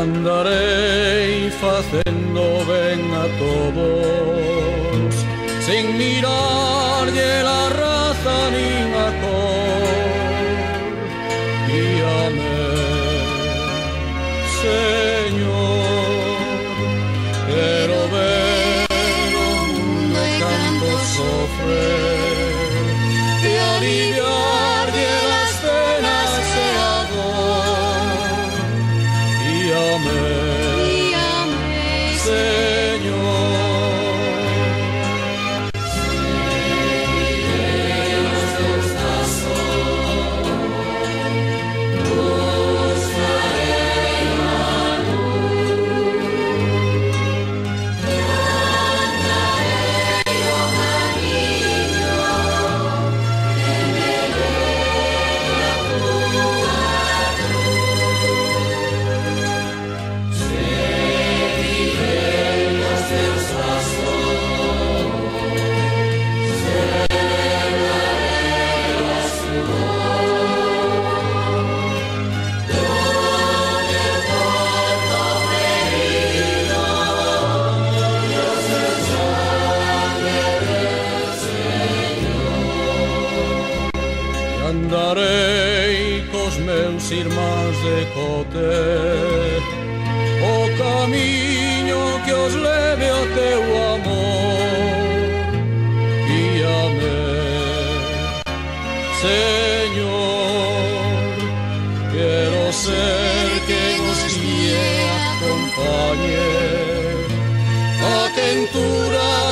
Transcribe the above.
Andarei facendo ben a todos, sin mirarlle la raza nin a cor. Guíame, Señor, quero ver o mundo e canto sofrer, e aliviarlle las penas e a dor. Guíame, Señor. Andarei cos meus irmáns de cote, o camiño que os leve ao teu amor. Guíame, Señor, quero ser que nos guíe, acompañe a quentura